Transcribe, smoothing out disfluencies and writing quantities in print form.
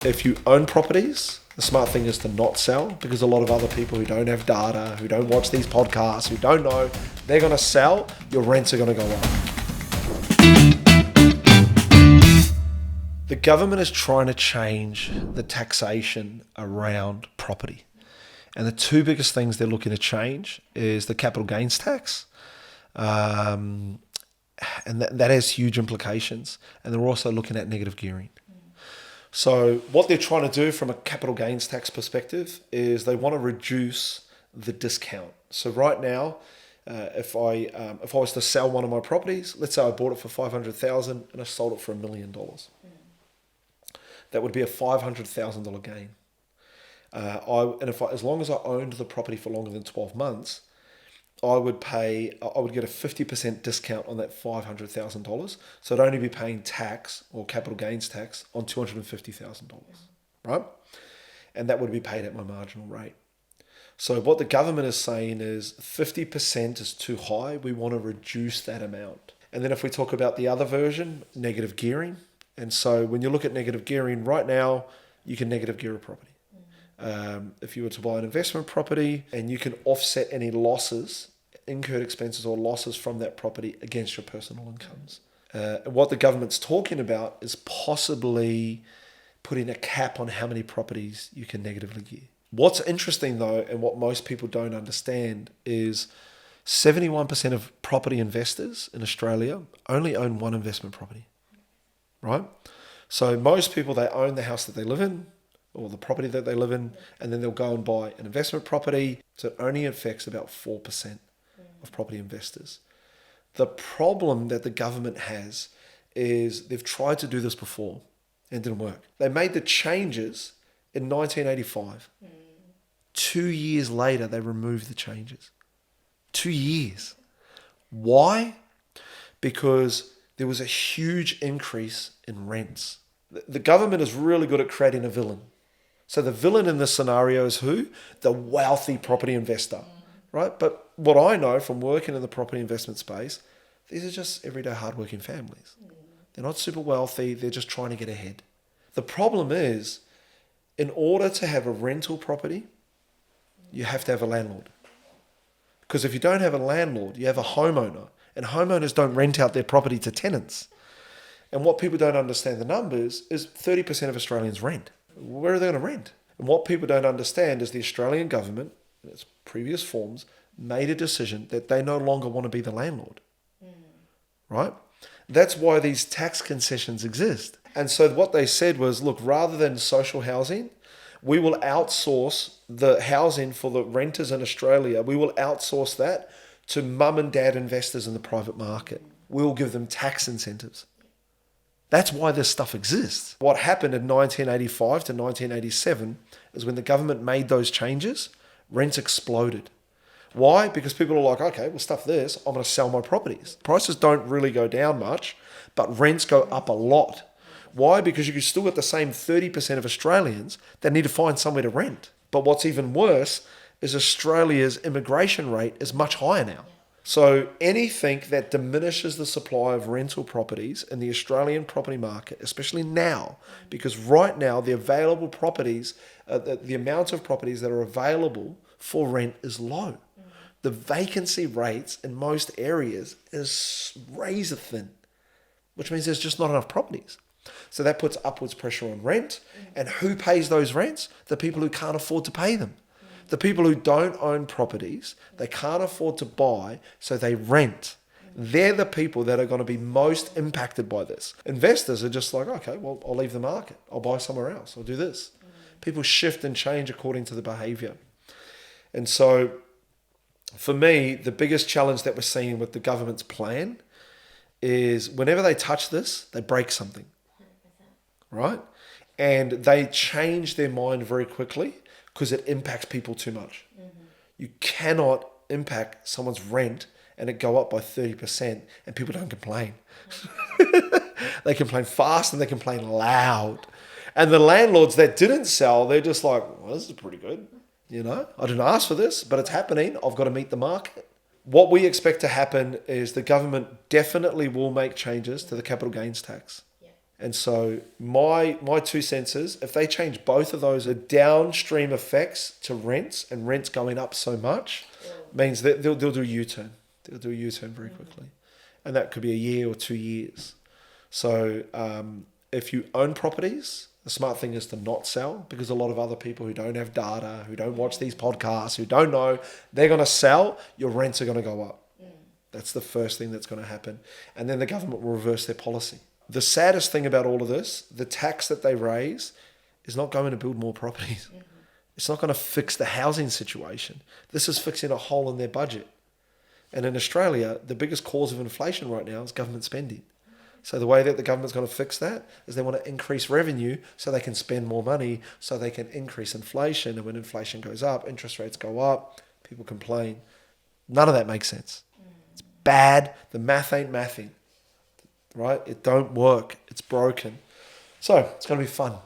If you own properties, the smart thing is to not sell, because a lot of other people who don't have data, who don't watch these podcasts, who don't know, they're going to sell, your rents are going to go up. The government is trying to change the taxation around property. And the two biggest things they're looking to change is the capital gains tax. And that has huge implications. And they're also looking at negative gearing. So what they're trying to do from a capital gains tax perspective is they want to reduce the discount. So right now, if I was to sell one of my properties, let's say I bought it for $500,000 and I sold it for $1 million. That would be a $500,000 gain. As long as I owned the property for longer than 12 months, I would get a 50% discount on that $500,000. So I'd only be paying tax or capital gains tax on $250,000, right? And that would be paid at my marginal rate. So what the government is saying is 50% is too high. We want to reduce that amount. And then if we talk about the other version, negative gearing. And so when you look at negative gearing right now, you can negative gear a property. If you were to buy an investment property, and you can offset any losses, incurred expenses or losses from that property against your personal incomes. What the government's talking about is possibly putting a cap on how many properties you can negatively gear. What's interesting though, and what most people don't understand, is 71% of property investors in Australia only own one investment property, right? So most people, they own the house that they live in, or the property that they live in, and then they'll go and buy an investment property. So it only affects about 4% of property investors. The problem that the government has is they've tried to do this before and it didn't work. They made the changes in 1985. 2 years later, they removed the changes. 2 years. Why? Because there was a huge increase in rents. The government is really good at creating a villain. So the villain in this scenario is who? The wealthy property investor, right? But what I know from working in the property investment space, these are just everyday hardworking families. They're not super wealthy. They're just trying to get ahead. The problem is, in order to have a rental property, you have to have a landlord. Because if you don't have a landlord, you have a homeowner. And homeowners don't rent out their property to tenants. And what people don't understand the numbers is 30% of Australians rent. Where are they going to rent? And what people don't understand is the Australian government, in its previous forms, made a decision that they no longer want to be the landlord. Right? That's why these tax concessions exist. And so what they said was, look, rather than social housing, we will outsource the housing for the renters in Australia. We will outsource that to mum and dad investors in the private market. We will give them tax incentives. That's why this stuff exists. What happened in 1985 to 1987 is when the government made those changes, rents exploded. Why? Because people are like, okay, well, stuff this, I'm going to sell my properties. Prices don't really go down much, but rents go up a lot. Why? Because you still got the same 30% of Australians that need to find somewhere to rent. But what's even worse is Australia's immigration rate is much higher now. So anything that diminishes the supply of rental properties in the Australian property market, especially now, because right now the available properties, the amount of properties that are available for rent is low. The vacancy rates in most areas is razor thin, which means there's just not enough properties. So that puts upwards pressure on rent. And who pays those rents? The people who can't afford to pay them. The people who don't own properties, they can't afford to buy, so they rent. They're the people that are going to be most impacted by this. Investors are just like, okay, well, I'll leave the market. I'll buy somewhere else. I'll do this. People shift and change according to the behavior. And so for me, the biggest challenge that we're seeing with the government's plan is whenever they touch this, they break something, right? And they change their mind very quickly because it impacts people too much. You cannot impact someone's rent and it go up by 30% and people don't complain. They complain fast and they complain loud. And the landlords that didn't sell, they're just like, well, this is pretty good. You know, I didn't ask for this, but it's happening. I've got to meet the market. What we expect to happen is the government definitely will make changes to the capital gains tax. And so my 2 cents is, if they change both of those, the downstream effects to rents and rents going up so much means that they'll do a U-turn. They'll do a U-turn very quickly. And that could be a year or 2 years. So if you own properties, the smart thing is to not sell, because a lot of other people who don't have data, who don't watch these podcasts, who don't know, they're going to sell, your rents are going to go up. That's the first thing that's going to happen. And then the government will reverse their policy. The saddest thing about all of this, the tax that they raise is not going to build more properties. It's not going to fix the housing situation. This is fixing a hole in their budget. And in Australia, the biggest cause of inflation right now is government spending. So the way that the government's going to fix that is they want to increase revenue so they can spend more money, so they can increase inflation. And when inflation goes up, interest rates go up, people complain. None of that makes sense. It's bad. The math ain't mathing. Right? It don't work. It's broken. So it's going to be fun.